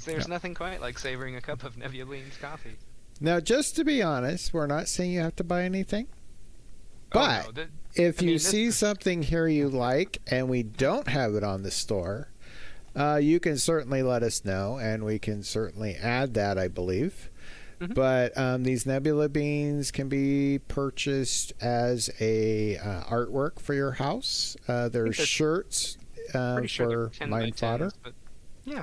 There's nothing quite like savoring a cup of Nebuline's coffee. Now, just to be honest, we're not saying you have to buy anything. Oh But no, if I you mean see this. something here you like and we don't have it on the store, you can certainly let us know, and we can certainly add that, I believe. Mhm. But these Nebula beans can be purchased as a artwork for your house. I There's think they're shirts pretty sure they're for 10 by Mind Fodder. 10s, but yeah.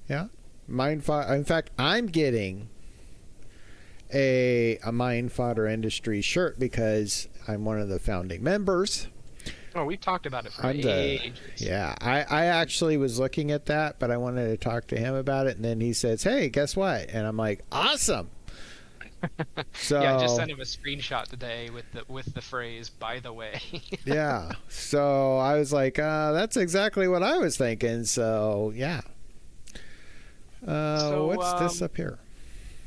Yeah, Mind Fodder. In fact, I'm getting a Mind Fodder Industries shirt because I'm one of the founding members. Oh, we've talked about it for I'm the ages. yeah. I actually was looking at that, but I wanted to talk to him about it, and then he says, "Hey, guess what?" And I'm like, "Awesome!" So Yeah, I just sent him a screenshot today with the phrase "by the way." yeah, so I was like, "That's exactly what I was thinking." So yeah. So What's this up here?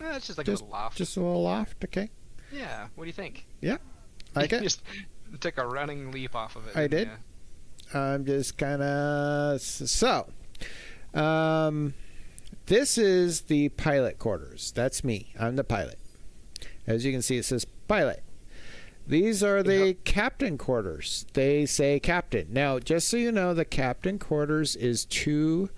it's just like a Just little loft. just a little loft, okay? Yeah. What do you think? Yeah, like it. Just took a running leap off of it. I didn't did. ya? I'm just kind of so. Um, this is the pilot quarters. That's me. I'm the pilot. As you can see, it says pilot. These are the captain quarters. They say captain. Now, just so you know, the captain quarters is 2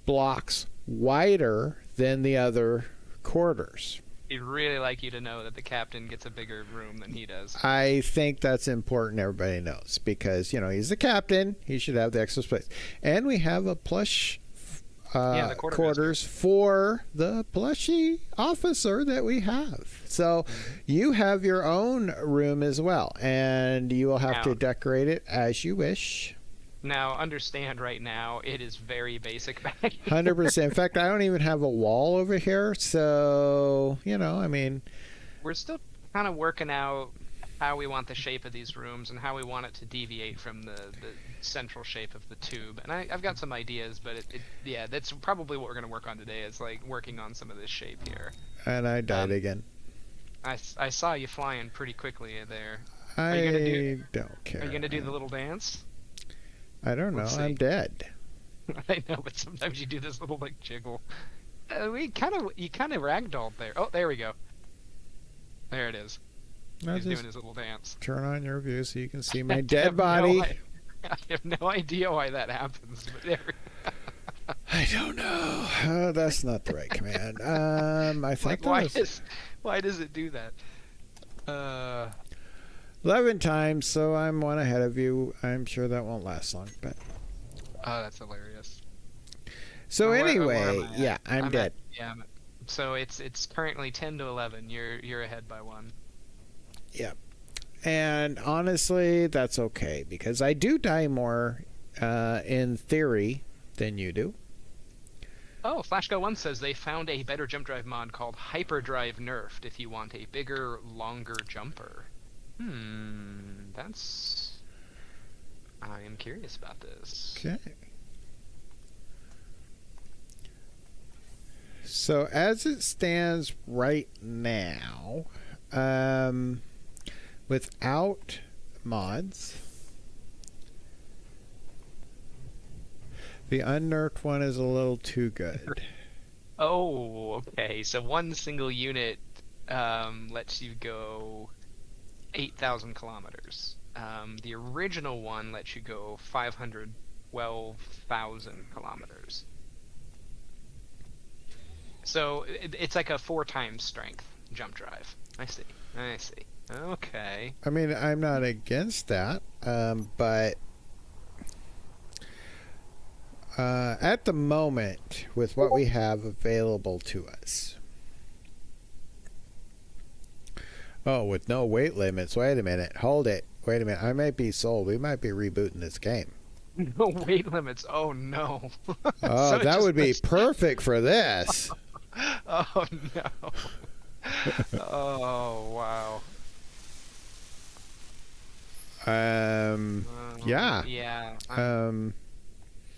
blocks wider than the other quarters. He'd really like you to know that the captain gets a bigger room than he does. I think that's important. Everybody knows because he's the captain. He should have the extra space. And we have a plush Yeah, the quarters for the plushy officer that we have. So you have your own room as well, and you will have to Now- decorate it as you wish. Now, understand right now, it is very basic back here. 100%. In fact, I don't even have a wall over here, so I mean, We're still kind of working out how we want the shape of these rooms and how we want it to deviate from the central shape of the tube. And I've got some ideas, but yeah, that's probably what we're going to work on today is like working on some of this shape here. and I died Um, again. I saw you flying pretty quickly there. I you gonna don't care. Are you going to do the little dance? I don't know. Let's see. I'm dead. I know, but sometimes you do this little like jiggle. You kind of ragdolled there. Oh, there we go. There it is. I'll He's just doing his little dance. turn on your view so you can see my I dead have body. I have no idea why that happens, but there. I don't know. That's not the right command. I think Like, that was why does it do that? 11 times, so I'm one ahead of you. I'm sure that won't last long, but Oh, that's hilarious. so Where anyway, am I at? yeah, I'm dead. So it's currently 10 to 11. You're ahead by 1. And honestly, that's okay because I do die more in theory than you do. Oh, FlashGo1 says they found a better jump drive mod called Hyperdrive Nerfed if you want a bigger, longer jumper. That's... I am curious about this. Okay. So as it stands right now, without mods, the unnerfed one is a little too good. Oh, okay. So one single unit lets you go 8,000 kilometers. The original one lets you go 512,000 kilometers. So it's like a 4 times strength jump drive. I see. Okay. I mean, I'm not against that, but at the moment, with what we have available to us, with no weight limits. Wait a minute. Hold it. Wait a minute. I might be sold. We might be rebooting this game. No weight limits. Oh no. Oh, So it that just would be lets- perfect for this. Oh no. Oh wow. Yeah. Yeah.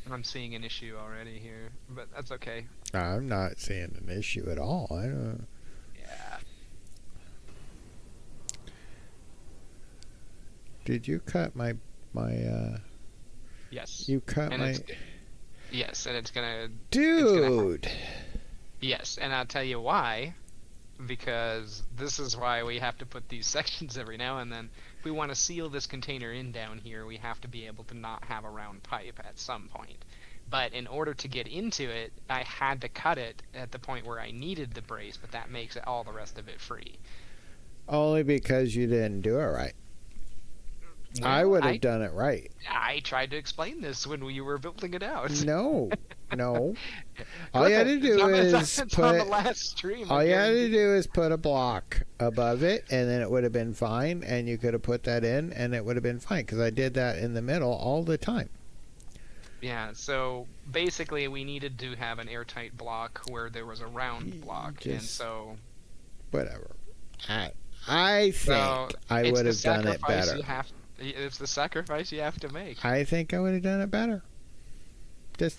I'm seeing an issue already here, but that's okay. I'm not seeing an issue at all. I don't. Yeah. Did you cut my? Yes. You cut And my. it's Yes, and Dude. yes, and I'll tell you why. Because this is why we have to put these sections every now and then. If we want to seal this container in down here, we have to be able to not have a round pipe at some point. But in order to get into it, I had to cut it at the point where I needed the brace, but that makes all the rest of it free. Only because you didn't do it right. I Well, would have done it right. I tried to explain this when you were building it out. No. No. All Clip you had it. to do is It's on the put last stream. all I you had to guarantee. do is put a block above it, and then it would have been fine, and you could have put that in, and it would have been fine, because I did that in the middle all the time. Yeah, so basically we needed to have an airtight block where there was a round block, and Just- so Whatever. I think I it's would the have done it sacrifice better. it's the sacrifice you have to make. I think I would have done it better. Just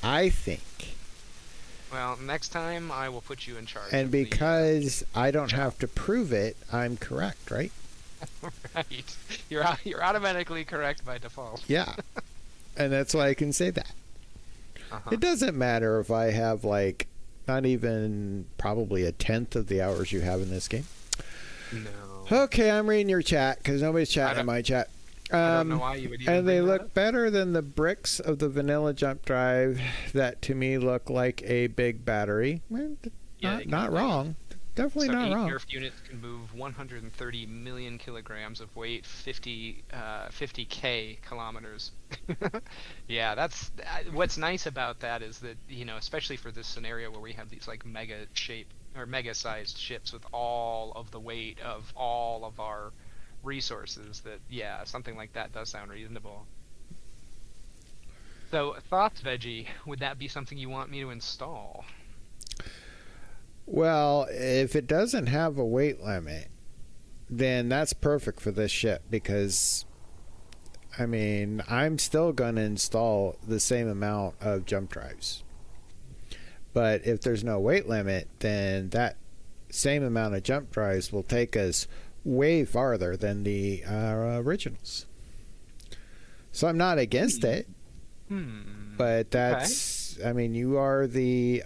I think. Well, next time I will put you in charge. And of the- because I don't have to prove it, I'm correct, right? right, you're automatically correct by default. Yeah. And that's why I can say that. Uh-huh. It doesn't matter if I have like not even probably a tenth of the hours you have in this game. No. Okay, I'm reading your chat because nobody's chatting in my chat. I don't know why you would even And they bring that look up. better than the bricks of the vanilla jump drive that to me look like a big battery. Well, Yeah, they not can- wrong. Definitely So not 8 wrong. Nerf units can move 130 million kilograms of weight, 50k kilometers. Yeah, that's what's nice about that is that, you know, especially for this scenario where we have these like mega shape or mega sized ships with all of the weight of all of our resources, that yeah, something like that does sound reasonable. So thoughts, Veggie, would that be something you want me to install? Well, if it doesn't have a weight limit, then that's perfect for this ship because, I mean, I'm still going to install the same amount of jump drives. But if there's no weight limit, then that same amount of jump drives will take us way farther than the originals. So I'm not against it, but that's, I mean, you are the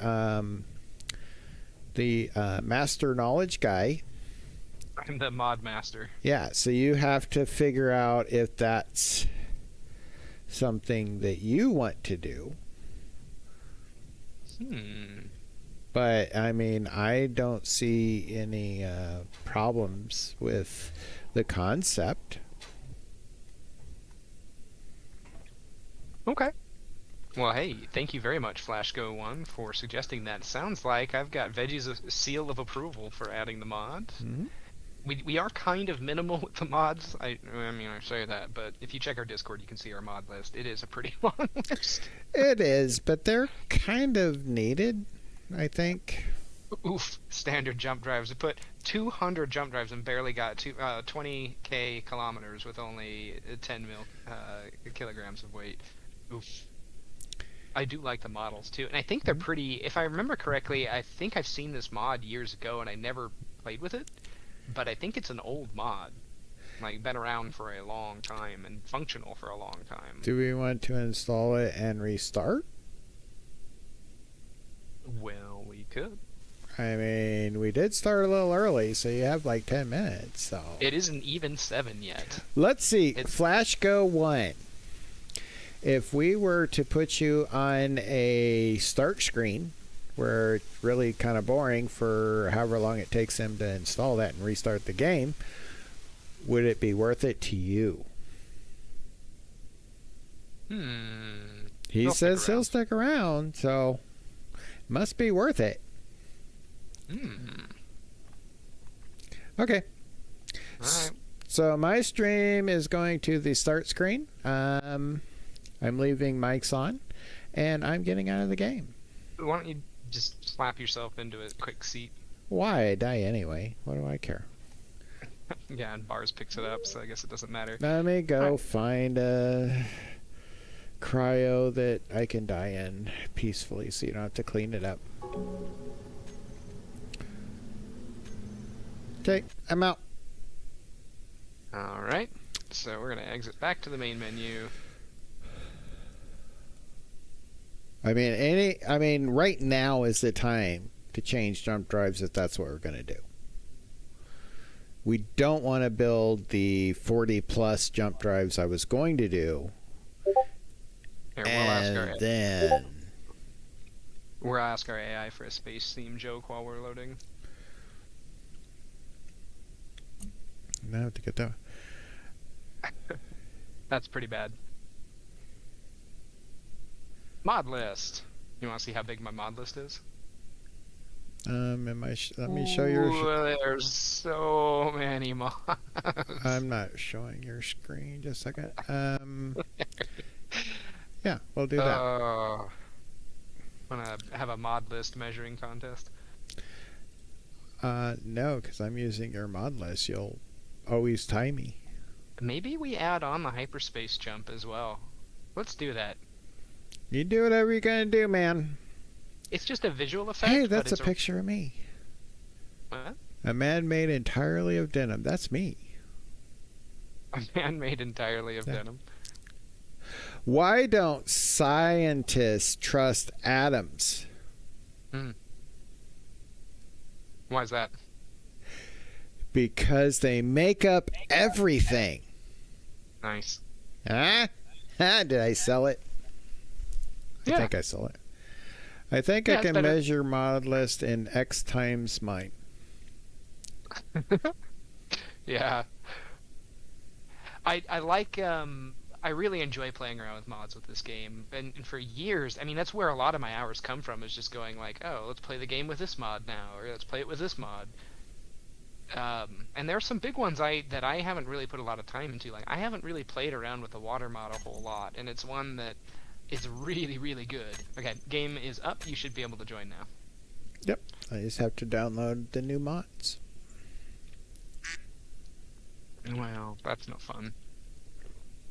master knowledge guy. I'm the mod master. Yeah, so you have to figure out if that's something that you want to do. But I mean, I don't see any problems with the concept. Okay. Well, hey, thank you very much, FlashGo1, for suggesting that. Sounds like I've got Veggie's seal of approval for adding the mod. Mhm. We are kind of minimal with the mods. I mean, I say that, but if you check our Discord, you can see our mod list. It is a pretty long list. It is, but they're kind of needed, I think. Oof, standard jump drives. We put 200 jump drives and barely got 20k kilometers with only 10 kilograms of weight. Oof. I do like the models too, and I think they're pretty. If I remember correctly, I think I've seen this mod years ago, and I never played with it. But I think it's an old mod, like been around for a long time and functional for a long time. Do we want to install it and restart? Well, we could. I mean, we did start a little early, so you have like 10 minutes. So It isn't even 7 yet. let's see. It's- FlashGo1. If we were to put you on a start screen where it's really kind of boring for however long it takes them to install that and restart the game, would it be worth it to you? He He'll stick says he'll around. stick around, so must be worth it. Okay. Alright. So my stream is going to the start screen. I'm leaving mics on, and I'm getting out of the game. Why don't you just slap yourself into a quick seat? Why? I die anyway. What do I care? Yeah, and Bars picks it up, so I guess it doesn't matter. Let me go Alright. find a cryo that I can die in peacefully so you don't have to clean it up. Okay, I'm out. Alright, so we're going to exit back to the main menu. I mean, right now is the time to change jump drives if that's what we're going to do. We don't want to build the 40 plus jump drives I was going to do. Here, And then we'll ask our AI for a space theme joke while we're loading. I have to get that. That's pretty bad. Mod list. You want to see how big my mod list is? Let me show your. There's so many mods. I'm not showing your screen. Just a second. Yeah, we'll do that. Wanna have a mod list measuring contest? No, because I'm using your mod list. You'll always tie me. Maybe we add on the hyperspace jump as well. Let's do that. You do whatever you're gonna do, man. It's just a visual effect. Hey, but that's a it's picture of me. What? A man made entirely of denim. That's me. A man made entirely of Yeah. denim. Why don't scientists trust atoms? Why is that? Because they make up everything. Nice. Huh? Did I sell it? I Yeah. think I sold it. I think Yeah, I it's can better. measure mod list in X times mine. Yeah. I like I really enjoy playing around with mods with this game, and for years, I mean, that's where a lot of my hours come from, is just going like, oh, let's play the game with this mod now, or let's play it with this mod. And there are some big ones that I haven't really put a lot of time into. Like, I haven't really played around with the water mod a whole lot, and it's one that is really, really good. Okay, game is up. You should be able to join now. Yep. I just have to download the new mods. Well, that's no fun.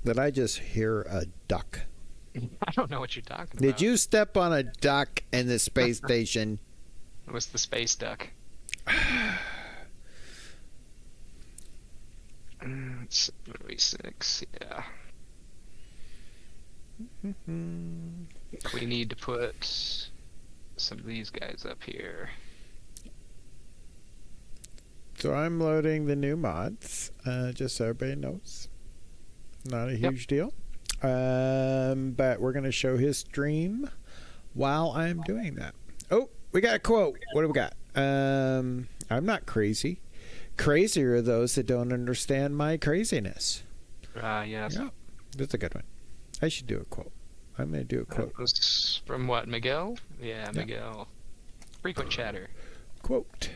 Did I just hear a duck? I don't know what you're talking about. Did you step on a duck in the space station? It was the space duck. It's 36, yeah. We need to put some of these guys up here. So I'm loading the new mods, just so everybody knows. Not a huge deal. But we're going to show his stream while I'm doing that. Oh, we got a quote. What do we got? I'm not crazy. Crazier are those that don't understand my craziness. Yes. Yeah, that's a good one. I should do a quote. I'm going to do a quote. That was from what, Miguel? Yeah, Miguel. Frequent chatter. Quote.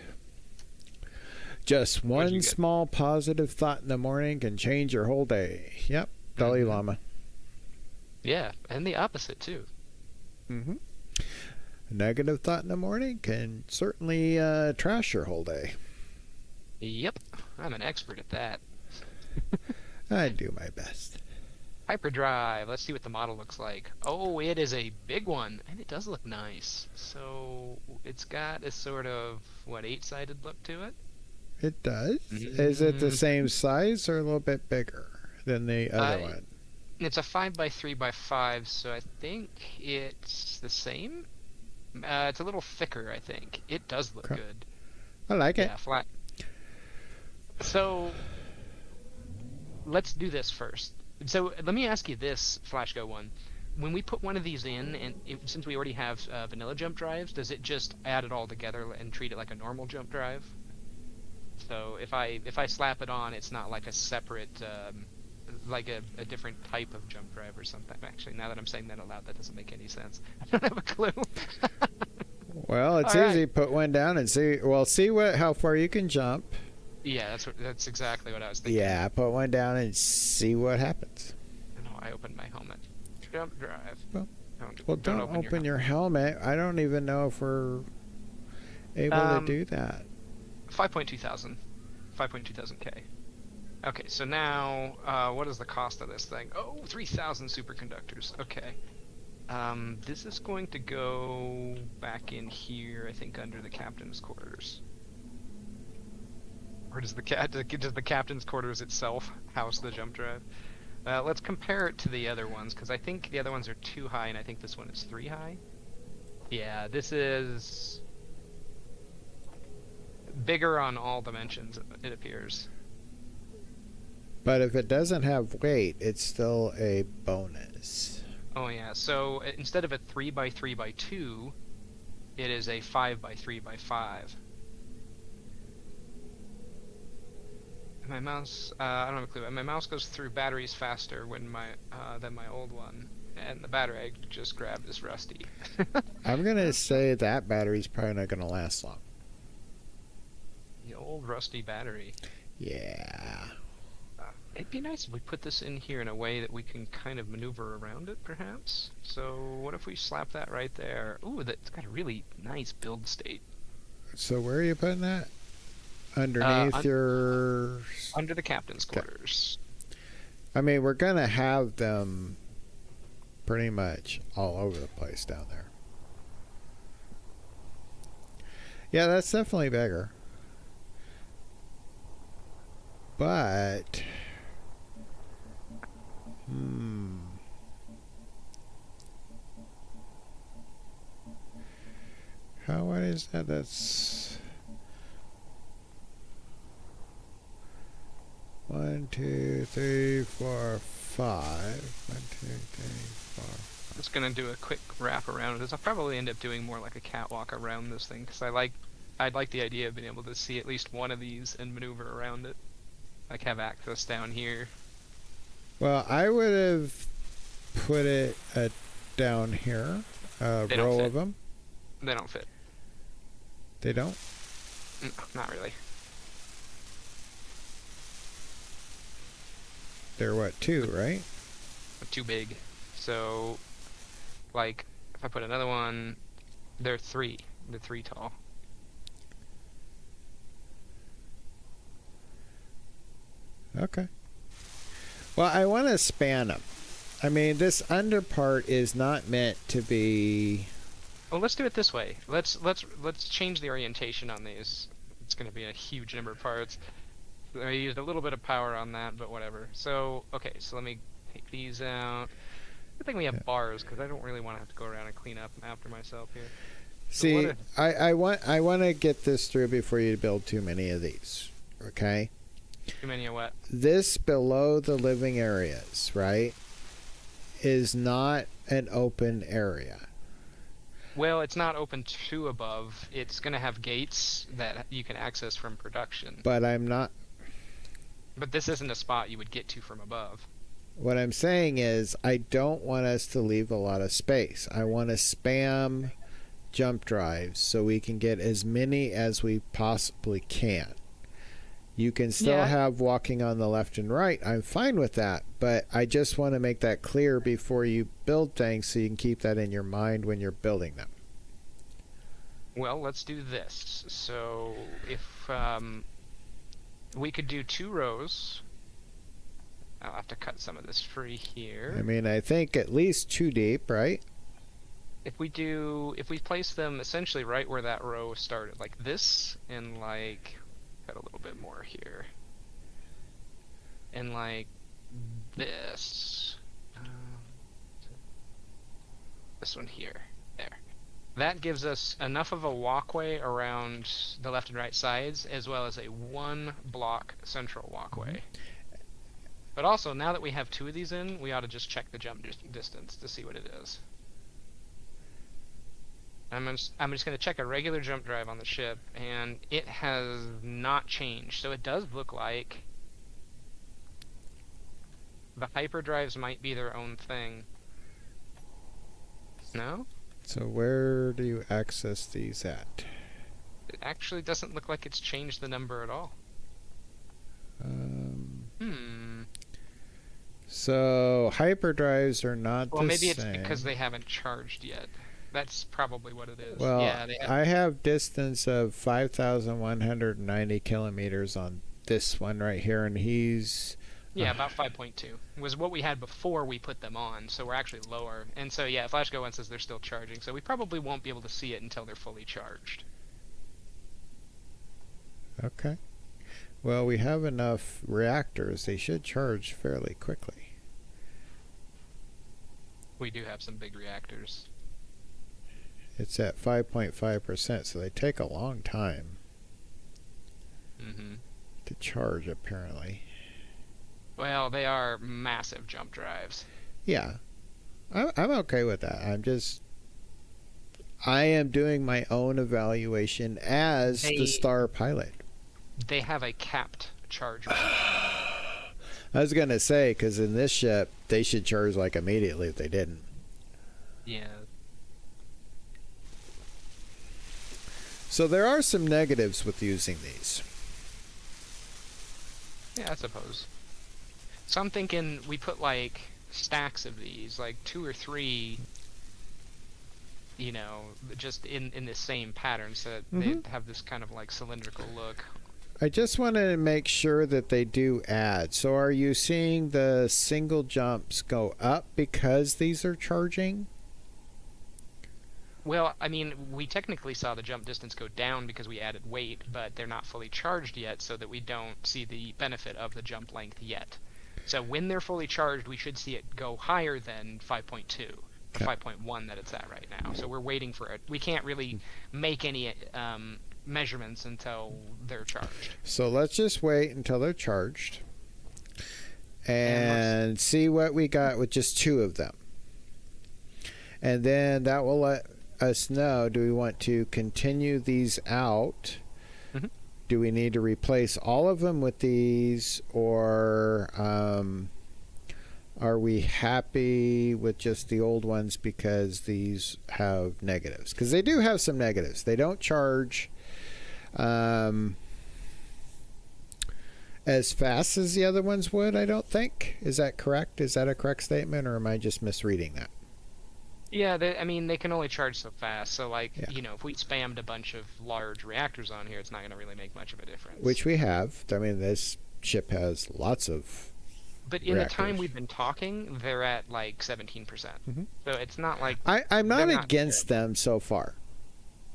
Just What'd you one get? small positive thought in the morning can change your whole day. Yep, Dalai Lama. Yeah, and the opposite, too. Mm-hmm. A negative thought in the morning can certainly trash your whole day. Yep, I'm an expert at that. I do my best. Hyperdrive, let's see what the model looks like. Oh, it is a big one, and it does look nice. So, it's got a sort of, 8-sided look to it? It does. Is it the same size or a little bit bigger than the other one? It's a 5x3x5, so I think it's the same. It's a little thicker, I think. It does look Okay. good. I like it. Yeah, flat. So, let's do this first. So, let me ask you this, FlashGo one. When we put one of these in, and since we already have vanilla jump drives, does it just add it all together and treat it like a normal jump drive? So if I slap it on, it's not like a separate, like a different type of jump drive or something. Actually, now that I'm saying that out loud, that doesn't make any sense. I don't have a clue. Well, it's All right. easy. Put one down and see. Well, see how far you can jump. Yeah, that's exactly what I was thinking. Yeah, put one down and see what happens. No, I opened my helmet. Jump drive. Well, Don't don't open your helmet. I don't even know if we're able to do that. 5.2 thousand. 5.2 thousand K. Okay, so now, what is the cost of this thing? Oh, 3,000 superconductors. Okay. This is going to go back in here, I think, under the captain's quarters. Or does the captain's quarters itself house the jump drive? Let's compare it to the other ones, because I think the other ones are 2 high, and I think this one is 3 high. Yeah, this is bigger on all dimensions, it appears. But if it doesn't have weight, it's still a bonus. Oh yeah, so instead of a 3 by 3 by 2, it is a 5 by 3 by 5. My mouse, I don't have a clue. My mouse goes through batteries faster when than my old one, and the battery I just grabbed is rusty. I'm gonna say that battery's probably not gonna last long. The old rusty battery. Yeah. It'd be nice if we put this in here in a way that we can kind of maneuver around it, perhaps. So what if we slap that right there? Ooh, that's got a really nice build state. So where are you putting that? Underneath your... Under the captain's quarters. I mean, we're gonna have them pretty much all over the place down there. Yeah, that's definitely bigger. But... How wide is that? That's... 1, 2, 3, 4, 5. 1, 2, 3, 4. Just gonna do a quick wrap around this. I'll probably end up doing more like a catwalk around this thing, because I'd like the idea of being able to see at least one of these and maneuver around it. Like have access down here. Well, I would have put it down here, a row of them. They don't fit. They don't? No, not really. They're what, 2, right? Too big. So, like, if I put another one, they're 3. They're 3 tall. Okay. Well, I want to span them. I mean, this under part is not meant to be... Well, let's do it this way. Let's change the orientation on these. It's going to be a huge number of parts. I used a little bit of power on that, but whatever. So, okay, so let me take these out. Good thing we have bars, because I don't really want to have to go around and clean up after myself here. See, I want to get this through before you build too many of these, okay? Too many of what? This below the living areas, right, is not an open area. Well, it's not open to above. It's going to have gates that you can access from production. But I'm not... But this isn't a spot you would get to from above. What I'm saying is I don't want us to leave a lot of space. I want to spam jump drives so we can get as many as we possibly can. You can still have walking on the left and right. I'm fine with that, but I just want to make that clear before you build things so you can keep that in your mind when you're building them. Well, let's do this. So if we could do 2 rows. I'll have to cut some of this free here. I mean, I think at least 2 deep, right? If we place them essentially right where that row started, like this, and like cut a little bit more here, and like this, this one here, there. That gives us enough of a walkway around the left and right sides, as well as a 1 block central walkway. But also, now that we have 2 of these in, we ought to just check the jump distance to see what it is. I'm just going to check a regular jump drive on the ship, and it has not changed. So it does look like the hyperdrives might be their own thing. No? So where do you access these at? It actually doesn't look like it's changed the number at all. So hyperdrives are not well, the maybe same. It's because they haven't charged yet. That's probably what it is. Well, yeah, I have distance of 5,190 kilometers on this one right here, and he's... Yeah, about 5.2 was what we had before we put them on, so we're actually lower. And so, yeah, FlashGo1 says they're still charging, so we probably won't be able to see it until they're fully charged. Okay. Well, we have enough reactors. They should charge fairly quickly. We do have some big reactors. It's at 5.5%, so they take a long time Mm-hmm. to charge, apparently. Well, they are massive jump drives. Yeah, I'm okay with that. I am doing my own evaluation as the They star pilot. they have a capped charge rate. I was gonna say, because in this ship they should charge like immediately if they didn't. Yeah. So there are some negatives with using these. Yeah, I suppose. So I'm thinking we put like stacks of these, like 2 or 3, you know, just in this same pattern, so that Mhm. they have this kind of like cylindrical look. I just wanted to make sure that they do add. So are you seeing the single jumps go up because these are charging? Well, I mean, we technically saw the jump distance go down because we added weight, but they're not fully charged yet, so that we don't see the benefit of the jump length yet. So when they're fully charged, we should see it go higher than 5.2 or Okay. 5.1 that it's at right now. So we're waiting for it. We can't really make any measurements until they're charged. So let's just wait until they're charged And and see what we got with just 2 of them. And then that will let us know, do we want to continue these out? Mhm. Do we need to replace all of them with these, or are we happy with just the old ones because these have negatives? Because they do have some negatives. They don't charge as fast as the other ones would, I don't think. Is that correct? Is that a correct statement, or am I just misreading that? Yeah, I mean, they can only charge so fast. So, like, Yeah. you know, if we spammed a bunch of large reactors on here, it's not going to really make much of a difference. Which we have. I mean, this ship has lots of. But in the time reactors. we've been talking, they're at like 17%. Mhm. So it's not like I'm not they're not against them so far.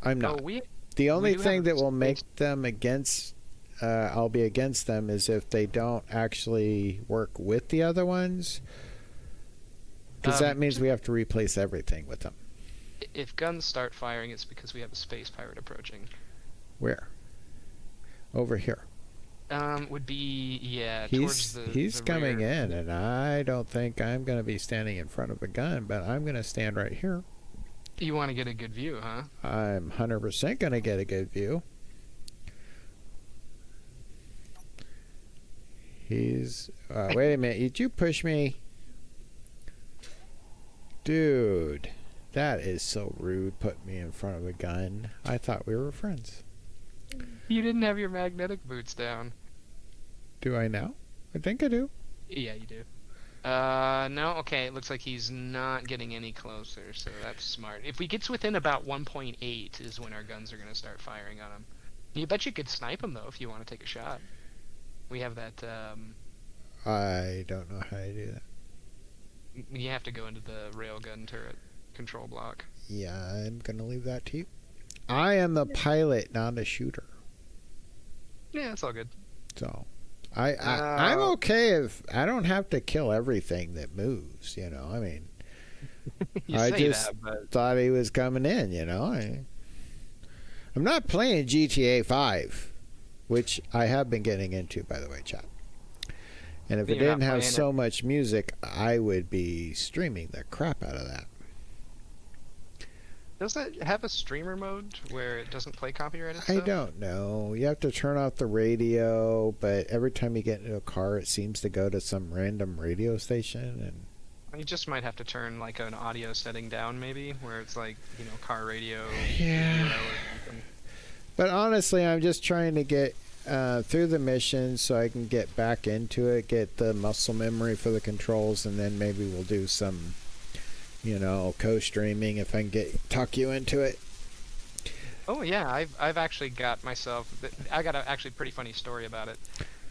I'm not. we The only do have thing a that will space- make them against, I'll be against them, is if they don't actually work with the other ones. Because that means we have to replace everything with them. if guns start firing, it's because we have a space pirate approaching. Where? Over here. Would be He's towards the he's the coming rear. in, and I don't think I'm going to be standing in front of a gun, but I'm going to stand right here. You want to get a good view, huh? I'm 100% going to get a good view. He's. Wait a minute. Did you push me? Dude, that is so rude. Put me in front of a gun. I thought we were friends. You didn't have your magnetic boots down. Do I now? I think I do. Yeah, you do. No, okay, it looks like he's not getting any closer, so that's smart. If we get within about 1.8 is when our guns are going to start firing on him. You bet you could snipe him, though, if you want to take a shot. We have that, I don't know how to do that. you have to go into the railgun turret control block. Yeah, I'm going to leave that to you. I am the pilot, not a shooter. Yeah, it's all good. So, I'm okay if I don't have to kill everything that moves. You know, I mean, You I say just that, but thought he was coming in. You know, I'm not playing GTA 5, which I have been getting into, by the way, chat. And if it You're not didn't have playing so much music, I would be streaming the crap out of that. does that have a streamer mode where it doesn't play copyrighted I stuff? don't know. You have to turn off the radio, but every time you get into a car, it seems to go to some random radio station. And You just might have to turn like an audio setting down, maybe, where it's like, you know, car radio. Yeah. or something. But honestly, I'm just trying to get through the mission so I can get back into it, get the muscle memory for the controls, and then maybe we'll do some, you know, co-streaming if I can talk you into it. Oh yeah, I've actually got myself. I got a actually pretty funny story about it.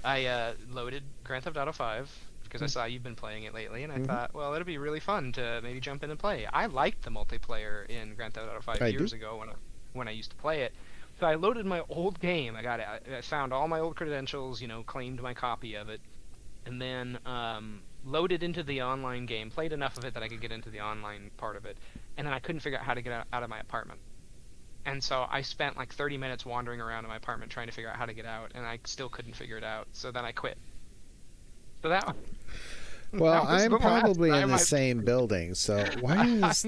I loaded Grand Theft Auto 5 because I saw you've been playing it lately, and I thought, well, it'd be really fun to maybe jump in and play. I liked the multiplayer in Grand Theft Auto 5 years ago when I used to play it. So I loaded my old game. I found all my old credentials, you know, claimed my copy of it, and then loaded into the online game, played enough of it that I could get into the online part of it, and then I couldn't figure out how to get out of my apartment. And so I spent like 30 minutes wandering around in my apartment trying to figure out how to get out, and I still couldn't figure it out. So then I quit. So that Well, that was I'm the last probably in time the I- same building, so why is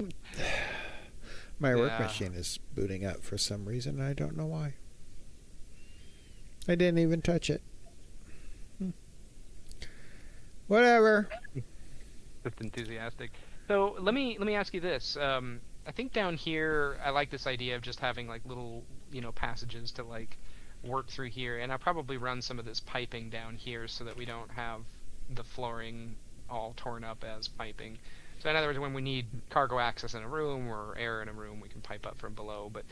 my work Yeah. machine is booting up for some reason? I don't know why. I didn't even touch it. Whatever. Just enthusiastic. So let me ask you this. I think down here I like this idea of just having like little passages to like work through here, and I'll probably run some of this piping down here so that we don't have the flooring all torn up as piping. So in other words, when we need cargo access in a room or air in a room, we can pipe up from below. But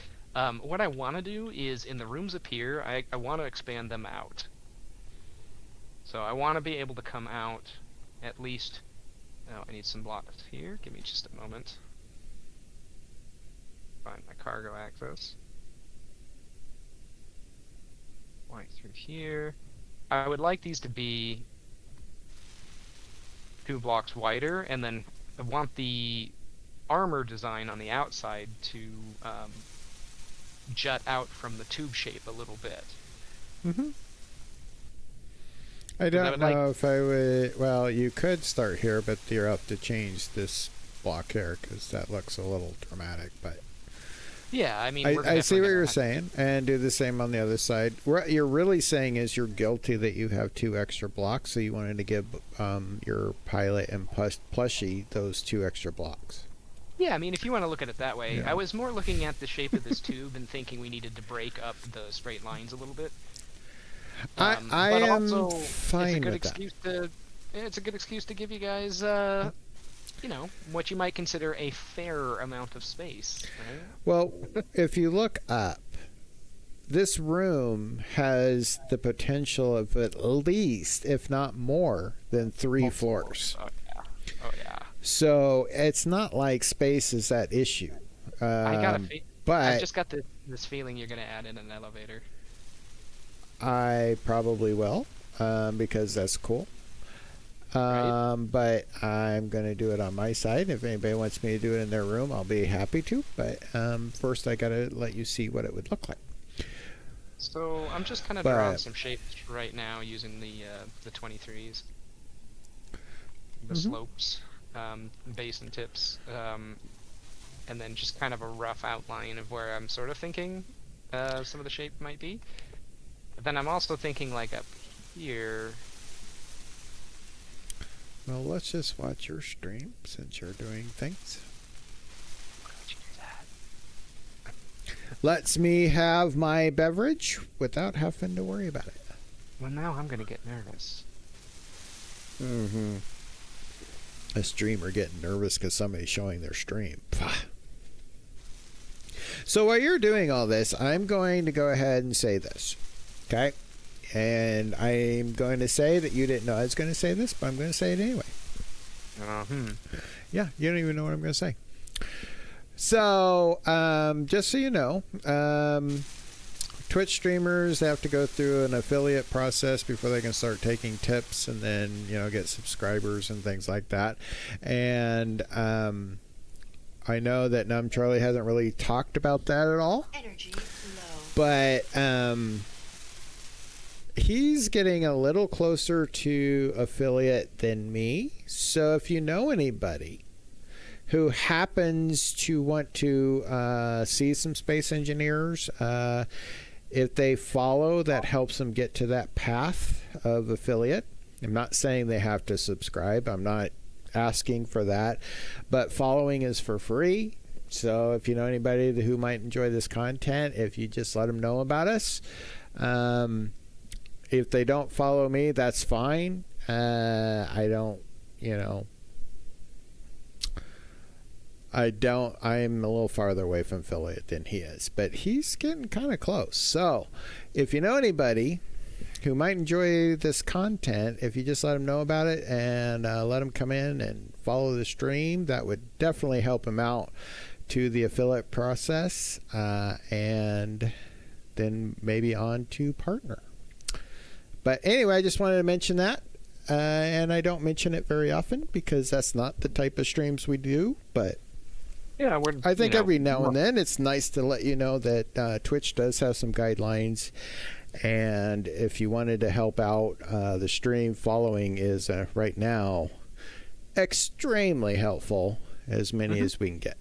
what I want to do is in the rooms up here, I want to expand them out. So I want to be able to come out at least. Oh, I need some blocks here. Give me just a moment. Find my cargo access. Right through here. I would like these to be 2 blocks wider, and then I want the armor design on the outside to jut out from the tube shape a little bit. Mm-hmm. I I don't would know if I would. Well, you could start here, but you'll have to change this block here because that looks a little dramatic. But Yeah, I mean, I we're see what definitely you're gonna saying, and do the same on the other side. What you're really saying is you're guilty that you have 2 extra blocks, so you wanted to give your pilot and plushie those 2 extra blocks. Yeah, I mean, if you want to look at it that way, Yeah. I was more looking at the shape of this tube and thinking we needed to break up the straight lines a little bit. I But am also, fine it's a good with that. excuse to, it's a good excuse to give you guys, what you might consider a fair amount of space, right? Well, if you look up, this room has the potential of at least, if not more, than 3 floors. Oh yeah. Oh yeah. So it's not like space is that issue. I got a. I've I've just got this feeling you're gonna add in an elevator. I probably will, because that's cool. Right. But I'm going to do it on my side. If anybody wants me to do it in their room, I'll be happy to. But first, I got to let you see what it would look like. So I'm just kind of But- drawing some shapes right now using the 23s, the Mhm. slopes, base and tips, and then just kind of a rough outline of where I'm sort of thinking some of the shape might be. But then I'm also thinking like up here. Well, let's just watch your stream since you're doing things. Why don't you do that? Lets me have my beverage without having to worry about it. Well, now I'm gonna get nervous. Mm-hmm. A streamer getting nervous because somebody's showing their stream. Pah. So while you're doing all this, I'm going to go ahead and say this. Okay? And I'm going to say that you didn't know I was going to say this, but I'm going to say it anyway. Yeah, you don't even know what I'm going to say. So, just so you know, Twitch streamers have to go through an affiliate process before they can start taking tips and then, get subscribers and things like that. And I know that Numb Charlie hasn't really talked about that at all. Energy low. But he's getting a little closer to affiliate than me. So if you know anybody who happens to want to see some space engineers, if they follow, that helps them get to that path of affiliate. I'm not saying they have to subscribe. I'm not asking for that. But following is for free. So if you know anybody who might enjoy this content, if you just let them know about us. If they don't follow me, that's fine. I don't, I'm a little farther away from affiliate than he is, but he's getting kind of close. So if you know anybody who might enjoy this content, if you just let them know about it and let them come in and follow the stream, that would definitely help him out to the affiliate process, and then maybe on to partner. But anyway, I just wanted to mention that. and I don't mention it very often because that's not the type of streams we do. But Yeah, I think every now and then it's nice to let you know that Twitch does have some guidelines. And if you wanted to help out, the stream following is right now extremely helpful, as many as we can get.